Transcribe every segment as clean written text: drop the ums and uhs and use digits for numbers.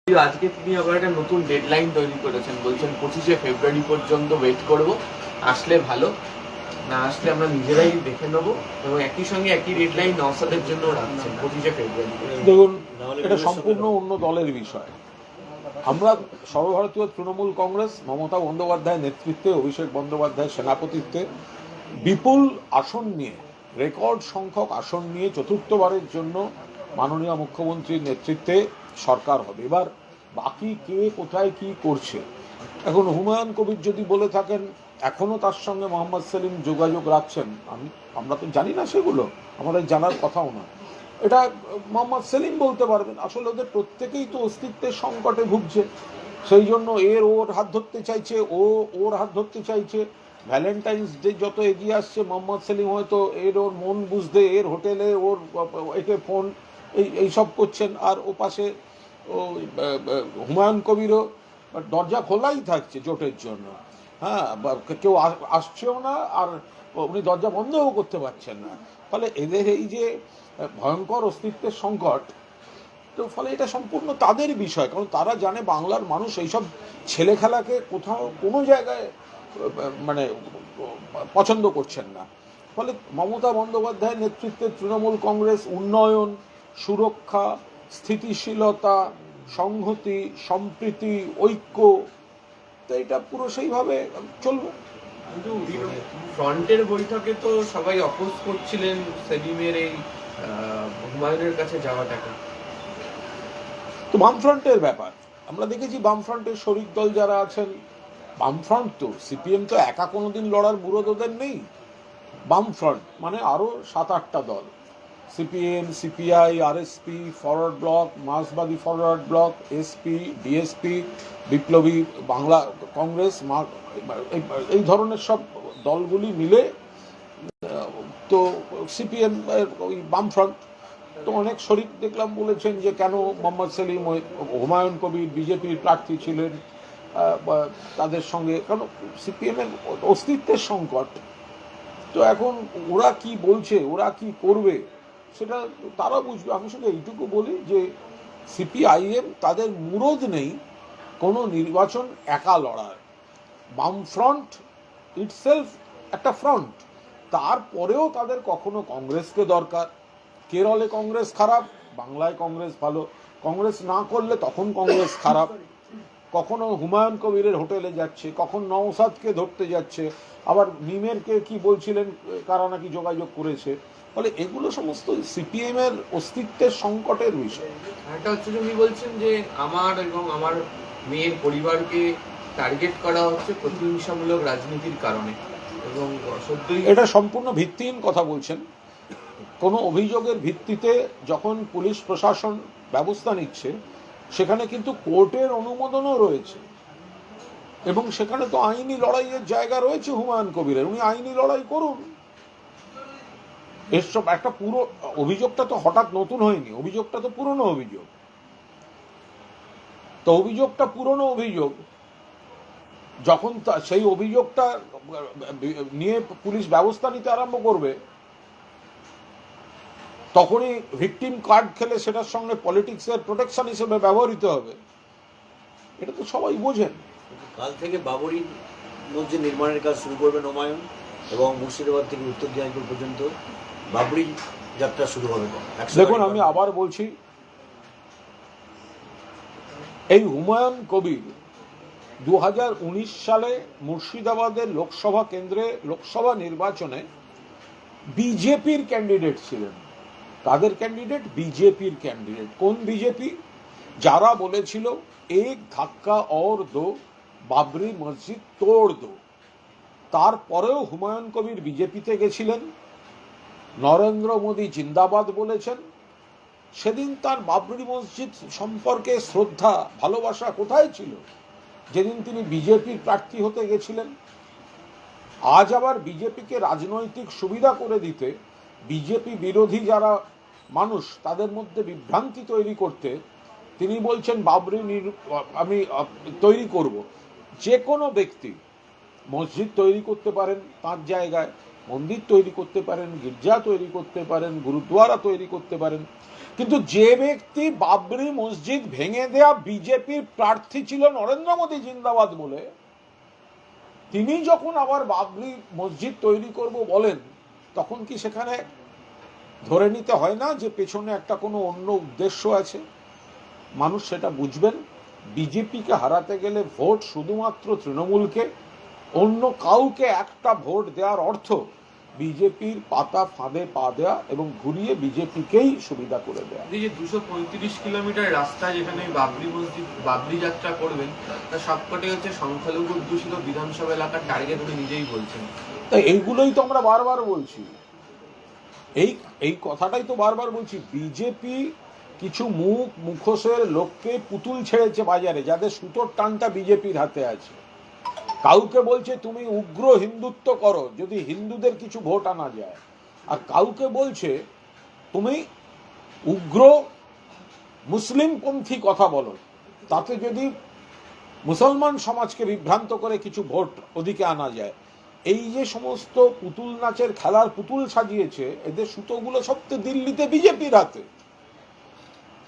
আজকে তিনি আবার একটা নতুন ডেডলাইন তৈরি করেছেন, বলছেন 25শে ফেব্রুয়ারি পর্যন্ত ওয়েট করব, আসলে ভালো, না আসলে আমরা নিজেরাই দেখে নেবো। এবং একই সঙ্গে একই ডেডলাইন নওশাদের জন্য রাখছেন 25শে ফেব্রুয়ারি। দেখুন, এটা সম্পূর্ণ অন্য দলের বিষয়। আমরা সর্বভারতীয় তৃণমূল কংগ্রেস মমতা বন্দ্যোপাধ্যায়ের নেতৃত্বে, অভিষেক বন্দ্যোপাধ্যায়ের সেনাপতিত্বে বিপুল আসন নিয়ে, রেকর্ড সংখ্যক আসন নিয়ে চতুর্থবারের জন্য মাননীয় মুখ্যমন্ত্রীর নেতৃত্বে সরকার হবে। এবার বাকি কে কোথায় কি করছে, এখন হুমায়ুন কবির যদি বলে থাকেন এখনো তার সঙ্গে মোহাম্মদ সেলিম যোগাযোগ রাখছেন, আমরা তো জানি না, সেগুলো আমাদের জানার কথাও না। এটা মোহাম্মদ সেলিম বলতে পারবেন। আসলে ওদের প্রত্যেকেই তো অস্তিত্বের সংকটে ভুগছে, সেই জন্য ওর হাত ধরতে চাইছে, ওর হাত ধরতে চাইছে। ভ্যালেন্টাইন্স ডে যত এগিয়ে আসছে, মোহাম্মদ সেলিম হয়তো ওর মন বুঝতে এর হোটেলে একে ফোন এইসব করছেন, আর ও পাশে হুমায়ুন কবিরও দরজা খোলাই থাকছে জোটের জন্য। হ্যাঁ, কেউ আসছেও না, আর উনি দরজা বন্ধও করতে পারছেন না। ফলে এদের এই যে ভয়ঙ্কর অস্তিত্বের সংকট, তো ফলে এটা সম্পূর্ণ তাদের বিষয়, কারণ তারা জানে বাংলার মানুষ এইসব ছেলে খেলাকে কোথাও কোনো জায়গায় মানে পছন্দ করছেন না। ফলে মমতা বন্দ্যোপাধ্যায়ের নেতৃত্বে তৃণমূল কংগ্রেস উন্নয়ন, সুরক্ষা, স্থিতিশীলতা, সংহতি, সম্প্রীতি, ঐক্য, তো এটা পুরো সেইভাবে চলবে। কিন্তু ফ্রন্টের বৈঠকে তো সবাই অপোজ করছিলেন সেলিমের এই হুমায়ুনের কাছে যাওয়াটাকে। তো বামফ্রন্টের ব্যাপার আমরা দেখেছি, বামফ্রন্টের শরিক দল যারা আছেন, বামফ্রন্ট তো সিপিএম তো একা কোনোদিন লড়ার বুড়ো ওদের নেই। বামফ্রন্ট মানে আরও 7-8টা দল, CPM, CPI, RSP, Forward Bloc, মার্ক্সবাদী ফরওয়ার্ড ব্লক, এসপি, ডিএসপি, বিপ্লবী বাংলা কংগ্রেস, এই ধরনের সব দলগুলি মিলে তো সিপিএম ওই বামফ্রন্ট। তো অনেক শরিক দেখলাম বলেছেন যে কেন মোহাম্মদ সেলিম, হুমায়ুন কবির বিজেপির প্রার্থী ছিলেন, তাদের সঙ্গে কেন সিপিএমের অস্তিত্বের সংকট। তো এখন ওরা কি বলছে, ওরা কি করবে, সেটা তারা বুঝবে। আমি শুধু এইটুকু বলি যে সিপিআইএম তাদের মুরদ নেই কোনো নির্বাচন একা লড়ার। বামফ্রন্ট ইটসেলফ একটা ফ্রন্ট, তারপরেও তাদের কখনো কংগ্রেসকে দরকার। কেরলে কংগ্রেস খারাপ, বাংলায় কংগ্রেস ভালো, কংগ্রেস না করলে তখন কংগ্রেস খারাপ। কখনো হুমায়ুন কবিরের হোটেলে যাচ্ছে, কখন নওশাদকে ধরতে যাচ্ছে, আবার মিমেরকে কি বলছিলেন কারা নাকি যোগাযোগ করেছে। ফলে এগুলো সমস্ত সিপিএম এর অস্তিত্বের সংকটের বিষয়। একটা হচ্ছে যে উনি বলছেন যে আমার এবং আমার মেয়ের পরিবারকে টার্গেট করা হচ্ছে প্রতিহিংসামূলক রাজনীতির কারণে, এবং সত্যি এটা সম্পূর্ণ ভিত্তিহীন কথা বলছেন। কোনো অভিযোগের ভিত্তিতে যখন পুলিশ প্রশাসন ব্যবস্থা নিচ্ছে, সেখানে কিন্তু কোর্টের অনুমোদনও রয়েছে, এবং সেখানে তো আইনি লড়াইয়ের জায়গা রয়েছে হুমায়ুন কবিরের, উনি আইনি লড়াই করুন। এসব একটা পুরো অভিযোগটা তো হঠাৎ নতুন হয়নি, অভিযোগটা তো পুরনো অভিযোগ। তো অভিযোগটা পুরনো অভিযোগ, যখন সেই অভিযোগটা নিয়ে পুলিশ ব্যবস্থা নিতে আরম্ভ করবে, তখনই ভিকটিম কার্ড খেলে সেটার সঙ্গে পলিটিক্সের প্রোটেকশন হিসেবে ব্যবহৃত হবে। এটা তো সবাই বোঝেন। কাল থেকে বাবরি মসজিদ নির্মাণের কাজ শুরু করবেন হুমায়ুন, এবং মুর্শিদাবাদ থেকে উত্তর দিনাজপুর পর্যন্ত বাবরি যাত্রা শুরু হবে। দেখুন, আমি আবার বলছি, এই হুমায়ুন কবির 2019 সালে মুর্শিদাবাদের লোকসভা কেন্দ্রে লোকসভা নির্বাচনে বিজেপির ক্যান্ডিডেট ছিলেন। তাদের ক্যান্ডিডেট বিজেপির ক্যান্ডিডেট। কোন বিজেপি? যারা বলেছিল এক ধাক্কা और दो, বাবরি মসজিদ তোড় দো। তারপরেও হুমায়ুন কবির বিজেপিতে গেছিলেন, নরেন্দ্র মোদী জিন্দাবাদ বলেছেন। সেদিন তার বাবরি মসজিদ সম্পর্কে শ্রদ্ধা, ভালোবাসা কোথায় ছিল যেদিন তিনি বিজেপির প্রার্থী হতে গেছিলেন? আজ আবার বিজেপিকে রাজনৈতিক সুবিধা করে দিতে, বিজেপি বিরোধী যারা মানুষ তাদের মধ্যে বিভ্রান্তি তৈরি করতে তিনি বলছেন বাবরি আমি তৈরি করব। যে কোনো ব্যক্তি মসজিদ তৈরি করতে পারেন তার জায়গায়, মন্দির তৈরি করতে পারেন, গির্জা তৈরি করতে পারেন, গুরুদ্বারা তৈরি করতে পারেন, কিন্তু যে ব্যক্তি বাবরি মসজিদ ভেঙে দেয়া বিজেপির প্রার্থী ছিল নরেন্দ্র মোদী জিন্দাবাদ বলে, তিনি যখন আবার বাবরি মসজিদ তৈরি করব বলেন, তখন কি সেখানে ধরে নিতে হয় না যে পেছনে একটা কোনো অন্য উদ্দেশ্য আছে? মানুষ সেটা বুঝবেন। বিজেপিকে হারাতে গেলে ভোট শুধুমাত্র তৃণমূলকে, অন্য কাউকে একটা ভোট দেওয়ার অর্থ বিজেপির পাতা ফাঁদে পা দেয়া এবং ঘুরিয়ে বিজেপিকেই সুবিধা করে দেয়া। এই যে 235 কিলোমিটার রাস্তা যেখানে বাবরি মসজিদ বাবরি যাত্রা করবেন, তার সবকটাই হচ্ছে সংখ্যালঘু অধ্যুষিত বিধানসভা এলাকার টার্গেট, উনি নিজেই বলছেন। তাই এইগুলোই তো আমরা বারবার বলছি, এই কথাটাই তো বারবার বলছি। বিজেপি কিছু মুখোশের লোককে পুতুল ছেড়েছে বাজারে, যাদের সুতোর টানটা বিজেপির হাতে আছে। কাউকে বলছে তুমি উগ্র হিন্দুত্ব করো যদি হিন্দুদের কিছু ভোট আনা যায়, আর কাউকে বলছে তুমি উগ্র মুসলিমপন্থী কথা বলো, তাতে যদি মুসলমান সমাজকে বিভ্রান্ত করে কিছু ভোট ওদিকে আনা যায়। এই যে সমস্ত পুতুল নাচের খেলার পুতুল সাজিয়েছে, এদের সুতোগুলো সব তো দিল্লিতে বিজেপির হাতে।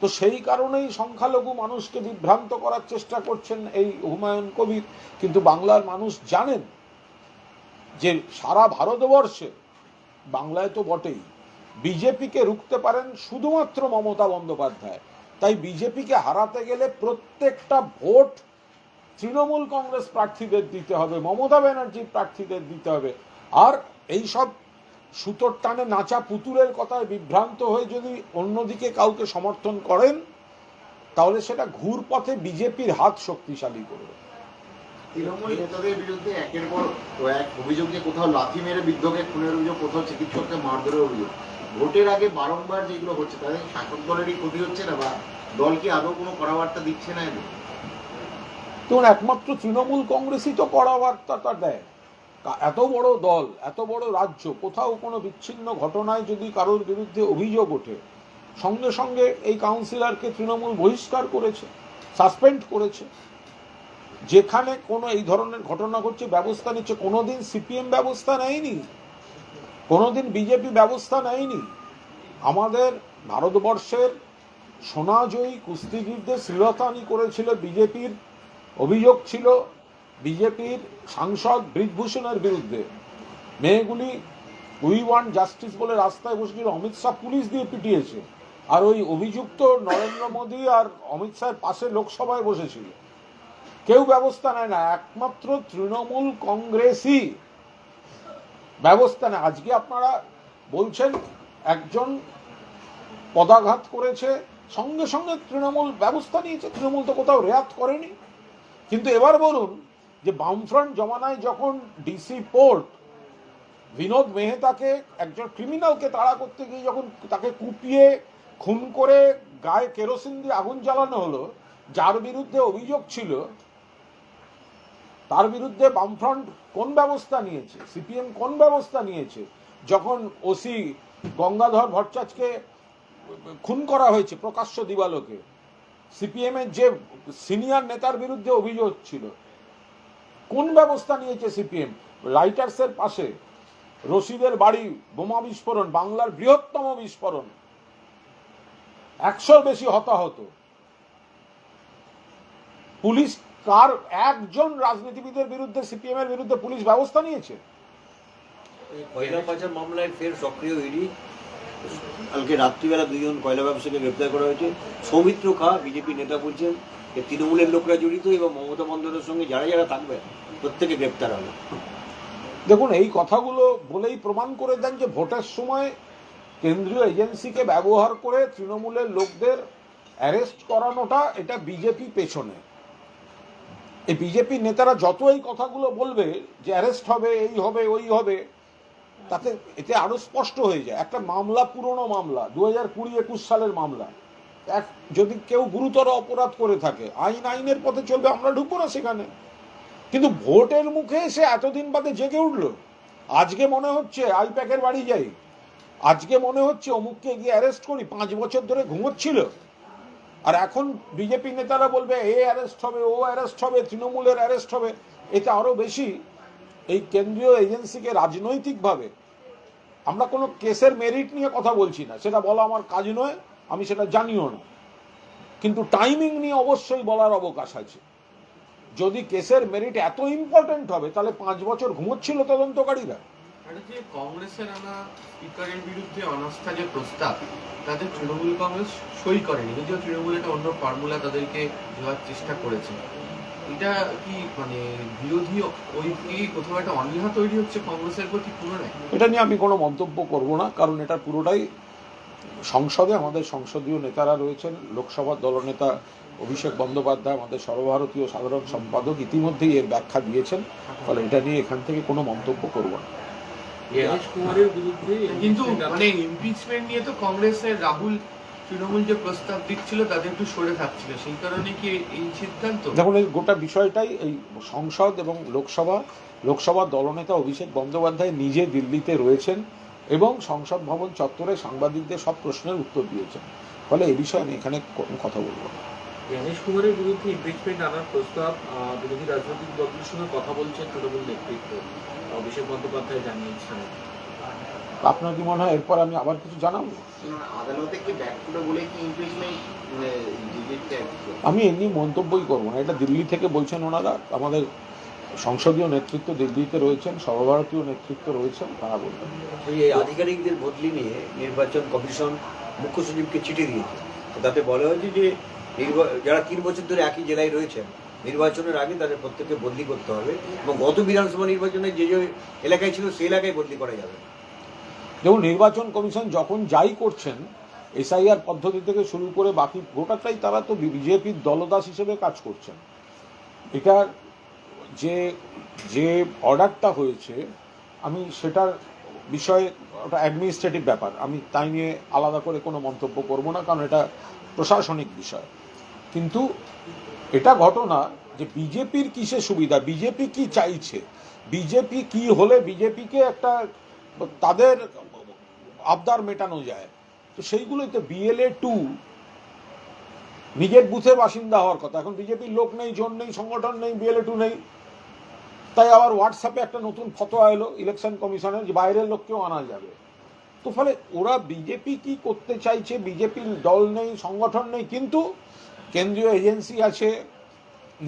তো সেই কারণেই সংখ্যালঘু মানুষকে বিভ্রান্ত করার চেষ্টা করছেন এই হুমায়ুন কবির। কিন্তু বাংলার মানুষ জানেন যে সারা ভারতবর্ষে, বাংলায় তো বটেই, বিজেপিকে রুখতে পারেন শুধুমাত্র মমতা বন্দ্যোপাধ্যায়। তাই বিজেপিকে হারাতে গেলে প্রত্যেকটা ভোট তৃণমূল কংগ্রেস প্রার্থীদের দিতে হবে, মমতা ব্যানার্জির প্রার্থীদের দিতে হবে। আর এই সব সুতোর টানে নাচা পুতুলের কথায় বিভ্রান্ত হয়ে যদি অন্যদিকে কাউকে সমর্থন করেন, তাহলে সেটা ঘুরপথে বিজেপির হাত শক্তিশালী করবে। তৃণমূল নেতাদের বিরুদ্ধে একের পর এক অভিযোগ, যে কোথাও লাথি মেরে বৃদ্ধকে খুনের অভিযোগ, কোথাও চিকিৎসককে মারধরের অভিযোগ। ভোটের আগে বারংবার যেগুলো হচ্ছে, তাদের শাসক দলেরই ক্ষতি হচ্ছে না, বা দল কি আদৌ কোনো কড়াবার্তা দিচ্ছে না? তখন একমাত্র তৃণমূল কংগ্রেসই তো কড়া বার্তাটা দেয়। এত বড় দল, এত বড় রাজ্য, কোথাও কোনো বিচ্ছিন্ন ঘটনায় যদি কারোর বিরুদ্ধে অভিযোগ ওঠে, সঙ্গে সঙ্গে এই কাউন্সিলরকে তৃণমূল বহিষ্কার করেছে, সাসপেন্ড করেছে। যেখানে কোনো এই ধরনের ঘটনা ঘটছে ব্যবস্থা নিচ্ছে। কোনোদিন সিপিএম ব্যবস্থা নেয়নি, কোনোদিন বিজেপি ব্যবস্থা নেয়নি। আমাদের ভারতবর্ষের সোনাজয়ী কুস্তিগীরদের শ্লীলতাহানি করেছিল বিজেপির, অভিযোগ ছিল বিজেপির সাংসদ ব্রিজভূষণের বিরুদ্ধে। মেয়েগুলি উই ওয়ান্ট জাস্টিস বলে রাস্তায় বসেছিল, অমিত শাহ পুলিশ দিয়ে পিটিয়েছে, আর ওই অভিযুক্ত নরেন্দ্র মোদী আর অমিত শাহের পাশে লোকসভায় বসেছিল। কেউ ব্যবস্থা নেয় না, একমাত্র তৃণমূল কংগ্রেসই ব্যবস্থা নেয়। আজকে আপনারা বলছেন একজন পদাঘাত করেছে, সঙ্গে সঙ্গে তৃণমূল ব্যবস্থা নিয়েছে। তৃণমূল তো কোথাও রেয়াত করেনি। কিন্তু এবার বলুন যে বামফ্রন্ট জমানায় যখন ডিসি পোর্ট বিনোদ মেহতাকে, একজন ক্রিমিনালকে তাড়া করতে গিয়ে যখন তাকে কুপিয়ে খুন করে গায়ে কেরোসিন দিয়ে আগুন জ্বালানো হলো, যার বিরুদ্ধে অভিযোগ ছিল, তার বিরুদ্ধে বামফ্রন্ট কোন ব্যবস্থা নিয়েছে, সিপিএম কোন ব্যবস্থা নিয়েছে? যখন ওসি গঙ্গাধর ভট্টাচার্যকে খুন করা হয়েছে প্রকাশ্য দিবালোকে, সিপিএম এর যে সিনিয়র নেতার বিরুদ্ধে অভিযোগ ছিল, কোন ব্যবস্থা নিয়েছে সিপিএম? রাইটার্সের পাশে রশিদের বাড়ি বোমা বিস্ফোরণ, বাংলার বৃহত্তম বিস্ফোরণ, 100 বেশি হতাহত। পুলিশ কার একজন রাজনীতিবিদের বিরুদ্ধে, সিপিএম এর বিরুদ্ধে পুলিশ ব্যবস্থা নিয়েছে? কয়লা পাচার মামলায় ফের সক্রিয় ইডি। কালকে রাত্রিবেলা 2 জন কয়লা ব্যবসায়ীকে গ্রেপ্তার করা হয়েছে। সৌমিত্র খা বিজেপি নেতা বলছেন যে তৃণমূলের লোকরা জড়িত এবং মমতা বন্দ্যোপাধ্যায়ের সঙ্গে যারা যারা থাকবে প্রত্যেকে গ্রেপ্তার হবে। দেখুন, এই কথাগুলো বলেই প্রমাণ করে দেন যে ভোটের সময় কেন্দ্রীয় এজেন্সিকে ব্যবহার করে তৃণমূলের লোকদের অ্যারেস্ট করানোটা, এটা বিজেপি পেছনে। এই বিজেপি নেতারা যত এই কথাগুলো বলবে যে অ্যারেস্ট হবে, এই হবে, ওই হবে, তাতে এতে আরো স্পষ্ট হয়ে যায় একটা মামলা, পুরনো মামলা, 2020-21 সালের মামলা। যদি কেউ গুরুতর অপরাধ করে থাকে, আইনের পথে চলবে, আমরা ঢুকবো না সেখানে। কিন্তু ভোটের মুখে এসে এতদিন বাদে জেগে উঠলো, আজকে মনে হচ্ছে আইপ্যাকের বাড়ি যাই, আজকে মনে হচ্ছে অমুককে গিয়ে অ্যারেস্ট করি। 5 বছর ধরে ঘুমোচ্ছিল, আর এখন বিজেপি নেতারা বলবে এ অ্যারেস্ট হবে, ও অ্যারেস্ট হবে, তৃণমূলের অ্যারেস্ট হবে। এটা আরো বেশি এই কেন্দ্রীয় এজেন্সিকে রাজনৈতিকভাবে আমরা কোনো কেসের মেরিট নিয়ে কথা বলছি না, সেটা বলা আমার কাজ নয়, আমি সেটা জানিও না, কিন্তু টাইমিং নিয়ে অবশ্যই বলার অবকাশ আছে। যদি কেসের মেরিট এত ইম্পর্টেন্ট হবে তাহলে 5 বছর ঘুমোচ্ছিল তদন্তকারীরা? আর যে কংগ্রেসের আনা স্পিকারের বিরুদ্ধে অনাস্থা যে প্রস্তাব, তাদের তৃণমূল কংগ্রেস সই করেনি, যদিও তৃণমূল একটা অন্য ফর্মুলা তাদেরকে দেওয়ার চেষ্টা করেছে। এটা কি মানে বিরোধী ঐক্যে কোথাও একটা অনীহা তৈরি হচ্ছে কংগ্রেসের প্রতি পুনরায়? এটা নিয়ে আমি কোনো মন্তব্য করব না, কারণ এটা পুরোটাই সংসদে আমাদের সংসদীয় নেতারা রয়েছেন। লোকসভার দলনেতা অভিষেক বন্দ্যোপাধ্যায়, আমাদের সর্বভারতীয় সাধারণ সম্পাদক, ইতিমধ্যেই এর ব্যাখ্যা দিয়েছেন, ফলে এটা নিয়ে এখান থেকে কোনো মন্তব্য করব না। জ্ঞানেশ কুমারের বিরুদ্ধে কিন্তু মানে ইমপিচমেন্ট নিয়ে তো কংগ্রেসের রাহুল তৃণমূল যে প্রস্তাব দিচ্ছিল তাদের একটু সরে থাকছিল, সেই কারণে কি এই সিদ্ধান্ত? দেখুন, এই গোটা বিষয়টাই এই সংসদ এবং লোকসভার দলনেতা অভিষেক বন্দ্যোপাধ্যায় নিজে দিল্লিতে রয়েছেন এবং সংসদ ভবন চত্বরে সাংবাদিকদের সব প্রশ্নের উত্তর দিয়েছেন, ফলে এই বিষয়ে আমি এখানে কোনো কথা বলবো না। জ্ঞানেশ কুমারের বিরুদ্ধে ইমপিচমেন্ট আনার প্রস্তাব বিরোধী রাজনৈতিক দলগুলোর সঙ্গে কথা বলছেন তৃণমূল নেতৃত্ব, অভিষেক বন্দ্যোপাধ্যায় জানিয়েছেন। আপনার কি মনে হয় এরপর আমি আবার কিছু জানাবো? আদালতে কি ব্যাক করে বলে কি ইমপিচমেন্ট আমি এমনি মন্তব্যই করবো না, এটা দিল্লি থেকে বলছেন ওনারা, আমাদের সংসদীয় নেতৃত্ব দিল্লিতে রয়েছেন, সর্বভারতীয় নেতৃত্ব রয়েছেন, তারা বলবেন। এই আধিকারিকদের বদলি নিয়ে নির্বাচন কমিশন মুখ্য সচিবকে চিঠি দিয়েছে। তো তাতে বলা হয়েছে যে যারা 3 বছর ধরে একই জেলায় রয়েছেন, নির্বাচনের আগে তাদের প্রত্যেককে বদলি করতে হবে এবং গত বিধানসভা নির্বাচনে যে যে এলাকায় ছিল সেই এলাকায় বদলি করা যাবে। দেখুন, নির্বাচন কমিশন যখন যাই করছেন, এসআইআর পদ্ধতি থেকে শুরু করে বাকি গোটাটাই তারা তো বিজেপির দলদাস হিসেবে কাজ করছেন। এটার যে অর্ডারটা হয়েছে, আমি সেটার বিষয়ে ওটা অ্যাডমিনিস্ট্রেটিভ ব্যাপার, আমি তাই নিয়ে আলাদা করে কোনো মন্তব্য করব না, কারণ এটা প্রশাসনিক বিষয়। কিন্তু এটা ঘটনা যে বিজেপির কিসে সুবিধা, বিজেপি কি চাইছে, বিজেপি কি হলে বিজেপিকে একটা তাদের আবদার মেটানো যায়, তো সেইগুলোই তো BLA 2 নিজের বুথের বাসিন্দা হওয়ার কথা। এখন বিজেপির লোক নেই, জোন নেই, সংগঠন নেই, BLA 2 নেই, তাই আবার হোয়াটসঅ্যাপে একটা নতুন ফতোয়া এলো ইলেকশন কমিশনের যে বাইরের লোককেও আনা যাবে। তো ফলে ওরা বিজেপি কি করতে চাইছে, বিজেপির দল নেই, সংগঠন নেই, কিন্তু কেন্দ্রীয় এজেন্সি আছে,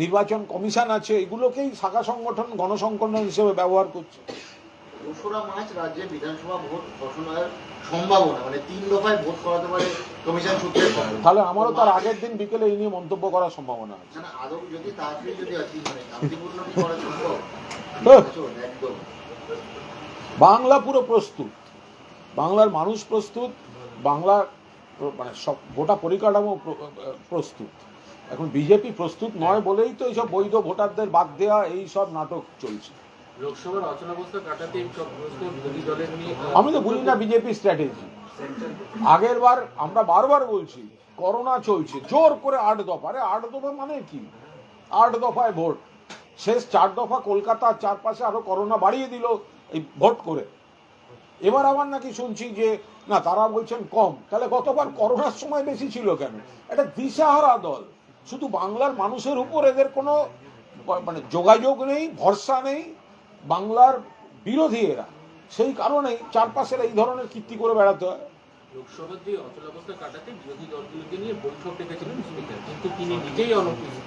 নির্বাচন কমিশন আছে, এগুলোকেই শাখা সংগঠন, গণসংগঠন হিসেবে ব্যবহার করছে। 2রা মার্চ রাজ্যে বিধানসভা ভোট ঘোষণার সম্ভাবনা, মানে 3 দফায় ভোট করাতে পারে কমিশন সূত্রে খবর। তাহলে আমারও তার আগের দিন বিকেলে এই নিয়ে মন্তব্য করার সম্ভাবনা আছে। না, আদৌ যদি তাড়াতাড়ি যদি আছে, মানে শান্তিপূর্ণ কি করা সম্ভব? একদম বাংলা পুরো প্রস্তুত, বাংলার মানুষ প্রস্তুত, বাংলার মানে সব গোটা পরিকাঠামো প্রস্তুত। এখন বিজেপি প্রস্তুত নয় বলেই তো এইসব বৈধ ভোটারদের বাদ দেওয়া, এই সব নাটক চলছে। লোকসভার অচলাবস্থা কাটাতে সমস্ত বিরোধী দলের নিয়ে আমি তো বুঝি না বিজেপি স্ট্র্যাটেজি। আগের বার আমরা বারবার বলছি, করোনা চলছে, জোর করে 8 দফা। আরে 8 দফা মানে কি? 8 দফায় ভোট, শেষ 4 দফা কলকাতার চারপাশে আরো করোনা বাড়িয়ে দিল এই ভোট করে। এবার আবার নাকি শুনছি যে না, তারা বলছেন কম। তাহলে গতবার করোনার সময় বেশি ছিল কেন? এটা দিশাহারা দল, শুধু বাংলার মানুষের উপর এদের কোনো মানে যোগাযোগ নেই, ভরসা নেই, বাংলার বিরোধী এরা, সেই কারণেই চারপাশের এই ধরনের কীর্তি করে বেড়াতে হয়। লোকসভার যে অচলাবস্থা কাটাতে বিরোধী দলগুলোকে নিয়ে বৈঠক ডেকেছিলেন স্পিকার, কিন্তু তিনি নিজেই অনুপস্থিত।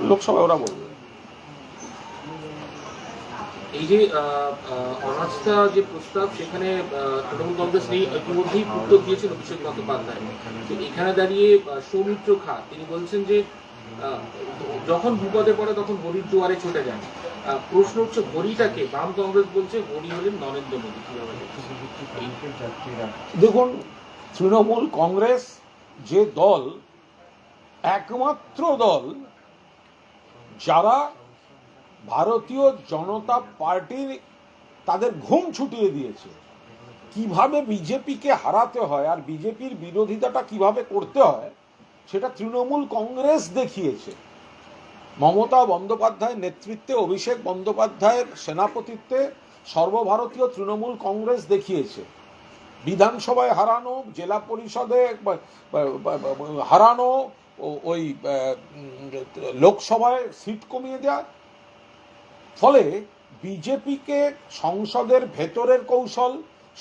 লোকসভায় ওরা বলবে। এই যে অনাস্থা যে প্রস্তাব, সেখানে তৃণমূল কংগ্রেস নেই, ইতিমধ্যেই উত্তর দিয়েছেন অভিষেক বন্দ্যোপাধ্যায়। তো এখানে দাঁড়িয়ে সৌমিত্র খা তিনি বলছেন যে যখন বিপদে পড়ে তখন হরির দুয়ারে ছুটে যান। প্রশ্ন হচ্ছে, হরিটাকে বাম কংগ্রেস বলছে হরি হলেন নরেন্দ্র মোদী। দেখুন, তৃণমূল কংগ্রেস যে দল, একমাত্র দল যারা ভারতীয় জনতা পার্টির তাদের ঘুম ছুটিয়ে দিয়েছে, কিভাবে বিজেপিকে হারাতে হয় আর বিজেপির বিরোধিতাটা কিভাবে করতে হয়, সেটা তৃণমূল কংগ্রেস দেখিয়েছে। মমতা বন্দ্যোপাধ্যায়ের নেতৃত্বে, অভিষেক বন্দ্যোপাধ্যায়ের সেনাপতিত্বে সর্বভারতীয় তৃণমূল কংগ্রেস দেখিয়েছে। বিধানসভায় হারানো, জেলা পরিষদে হারানো, ওই লোকসভায় সিট কমিয়ে দেওয়া। ফলে বিজেপিকে সংসদের ভেতরের কৌশল,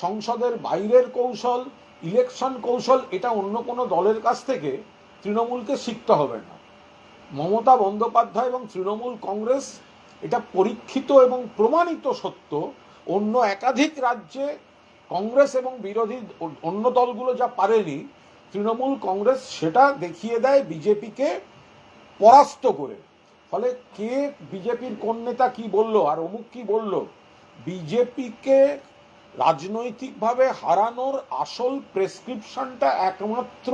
সংসদের বাইরের কৌশল, ইলেকশন কৌশল, এটা অন্য কোনো দলের কাছ থেকে তৃণমূলকে শিখতে হবে না। মমতা বন্দ্যোপাধ্যায় এবং তৃণমূল কংগ্রেস, এটা পরীক্ষিত এবং প্রমাণিত সত্য, অন্য একাধিক রাজ্যে কংগ্রেস এবং বিরোধী অন্য দলগুলো যা পারেনি, তৃণমূল কংগ্রেস সেটা দেখিয়ে দেয় বিজেপিকে পরাস্ত করে। ফলে কে বিজেপির কোন নেতা কি বলল আর অমুক কি বলল, বিজেপিকে রাজনৈতিকভাবে হারানোর আসল প্রেসক্রিপশনটা একমাত্র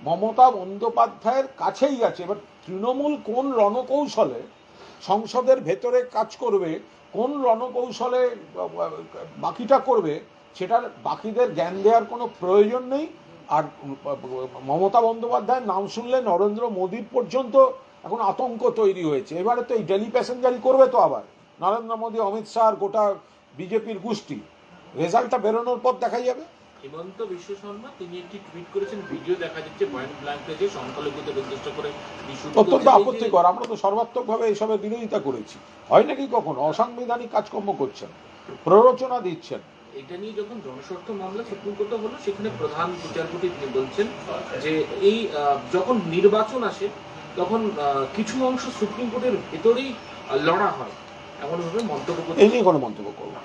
মমতা বন্দ্যোপাধ্যায়ের কাছেই আছে। এবার তৃণমূল কোন রণকৌশলে সংসদের ভেতরে কাজ করবে, কোন রণকৌশলে বাকিটা করবে, সেটার বাকিদের জ্ঞান দেওয়ার কোনো প্রয়োজন নেই। আর মমতা বন্দ্যোপাধ্যায়ের নাম শুনলে নরেন্দ্র মোদীর পর্যন্ত এখন আতঙ্ক তৈরি হয়েছে। এবারে তো এই ডেলি প্যাসেঞ্জারি করবে তো আবার নরেন্দ্র মোদী, অমিত শাহ আর গোটা বিজেপির গোষ্ঠী। রেজাল্টটা বেরোনোর পর দেখা যাবে। হিমন্ত বিশ্ব শর্মা তিনি একটি টুইট করেছেন, ভিডিও দেখা যাচ্ছে পয়েন্ট ব্ল্যাঙ্কে যে সংখ্যালঘুদের উদ্দেশ্য করে অত্যন্ত আপত্তিকর। আমরা তো সর্বাত্মকভাবে এসবের বিরোধিতা করেছি। হয় নাকি কখনো অসাংবিধানিক কাজকর্ম করছেন, প্ররোচনা দিচ্ছেন। এটা নিয়ে যখন জনস্বার্থ মামলা সুপ্রিম কোর্টে হলো, সেখানে প্রধান বিচারপতি তিনি বলছেন যে এই যখন নির্বাচন আসে তখন কিছু অংশ সুপ্রিম কোর্টের ভেতরেই লড়া হয়, এমনভাবে মন্তব্য করছেন। এই নিয়ে কোনো মন্তব্য করবো।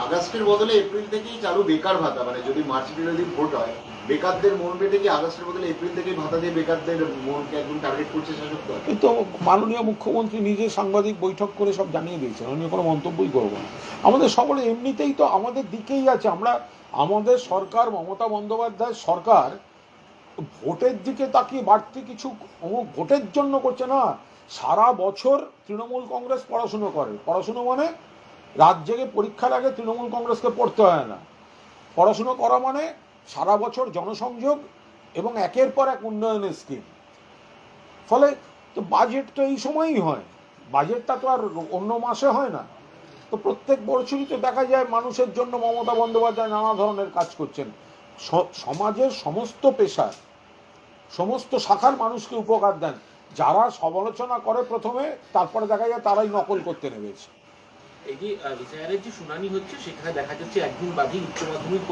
আগস্টের বদলে এপ্রিল থেকেই চালু বেকার ভাতা, মানে যদি মার্চ বিরোধী ভোট হয়, বেকারদের মন পেটে কি আগস্টের বদলে এপ্রিল থেকেই ভাতা দিয়ে বেকারদের মনকে একদম টার্গেট করছে শাসক দল? কিন্তু মাননীয় মুখ্যমন্ত্রী নিজে সাংবাদিক বৈঠক করে সব জানিয়ে দিয়েছেন, আমি কোনো মন্তব্যই করবো না। আমাদের সকলে এমনিতেই তো আমাদের দিকেই আছে। আমাদের সরকার, মমতা বন্দ্যোপাধ্যায় সরকার ভোটের দিকে তাকিয়ে বাড়তি কিছু ভোটের জন্য করছে না। সারা বছর তৃণমূল কংগ্রেস পড়াশুনো করে। পড়াশুনো মানে রাত জেগে পরীক্ষার আগে তৃণমূল কংগ্রেসকে পড়তে হয় না। পড়াশুনো করা মানে সারা বছর জনসংযোগ এবং একের পর এক উন্নয়নের স্কিম। ফলে তো বাজেট তো এই সময়ই হয়, বাজেটটা তো আর অন্য মাসে হয় না। তো প্রত্যেক বছরই তো দেখা যায় মানুষের জন্য মমতা বন্দ্যোপাধ্যায় নানা ধরনের কাজ করছেন। সমাজের সমস্ত পেশার, সমস্ত শাখার মানুষকে উপকার দেন। যারা সমালোচনা করে প্রথমে, তারপরে দেখা যায় তারাই নকল করতে নেমেছে। এই যে এসআইআরের যে শুনানি হচ্ছে, সেখানে দেখা যাচ্ছে একদিন বাদে উচ্চ মাধ্যমিক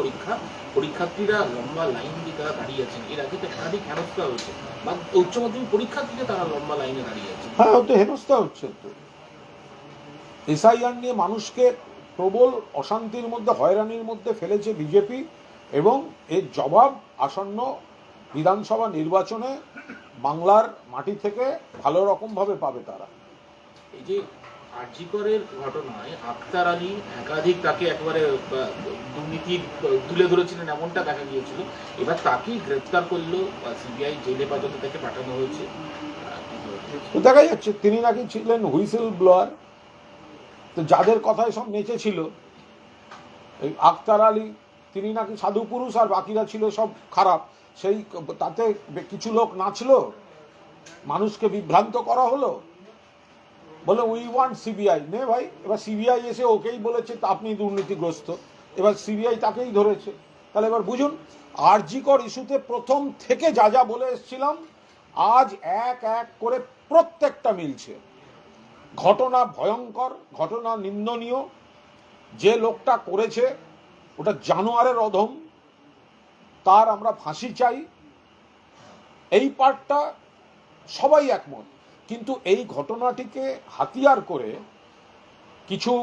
পরীক্ষার্থীরা লম্বা লাইন দিয়ে তারা দাঁড়িয়ে আছেন। এর আগে তো একাধিক হেনস্থা হয়েছে, বা উচ্চ মাধ্যমিক পরীক্ষার্থীরা তারা লম্বা লাইনে দাঁড়িয়ে আছেন। হ্যাঁ, তো হেনস্থা হচ্ছে। তো এসআইআর নিয়ে মানুষকে প্রবল অশান্তির মধ্যে, হয়রানির মধ্যে ফেলেছে বিজেপি, এবং এর জবাব আসন্ন বিধানসভা নির্বাচনে বাংলার মাটি থেকে ভালো রকমভাবে পাবে তারা। এই যে আরজিকরের ঘটনায় আক্তার আলী একাধিক তাকে একেবারে দুর্নীতি তুলে ধরেছিলেন, এমনটা দেখা গিয়েছিল। এবার তাকেই গ্রেপ্তার করলো সিবিআই, জেলে হেফাজতে তাকে পাঠানো হয়েছে। তো দেখা যাচ্ছে তিনি নাকি ছিলেন হুইসেল ব্লোয়ার। তো যাদের কথায় সব নেচেছিল, এই আক্তার আলী, তিনি নাকি সাধু পুরুষ আর বাকিরা ছিল সব খারাপ। সেই তাতে কিছু লোক নাচলো, মানুষকে বিভ্রান্ত করা হলো, বলে উই ওয়ান্ট সিবিআই। নে ভাই, এবার সিবিআই এসে ওকেই বলেছে আপনি দুর্নীতিগ্রস্ত, এবার সিবিআই তাকেই ধরেছে। তাহলে এবার বুঝুন, আরজিকর ইস্যুতে প্রথম থেকে যা যা বলে এসেছিলাম, আজ এক এক করে প্রত্যেকটা মিলছে। ঘটনা ভয়ঙ্কর, ঘটনা নিন্দনীয়। যে লোকটা করেছে ওটা জানোয়ারের অধম, তার আমরা ফাঁসি চাই। এই পার্টটা সবাই একমত। কিন্তু এই ঘটনাটিকে হাতিয়ার করে কিছু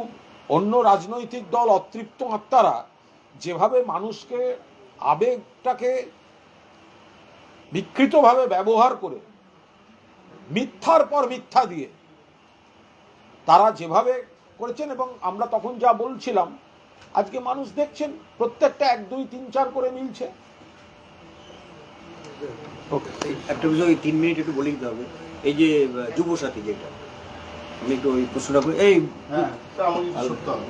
অন্য রাজনৈতিক দল, অতৃপ্ত আত্মারা যেভাবে মানুষকে, আবেগটাকে বিকৃতভাবে ব্যবহার করে, মিথ্যার পর মিথ্যা দিয়ে তারা যেভাবে করেছেন, এবং আমরা তখন যা বলছিলাম আজকে মানুষ দেখছেন প্রত্যেকটা 1, 2, 3, 4 করে মিলছে। একটা বিষয় 3 মিনিট একটু বলে দিতে হবে। এই যে যুবসাথী, যেটা আমি একটু ওই প্রশ্নটা করি, এই হ্যাঁ, তা আমাকে সত্য হবে।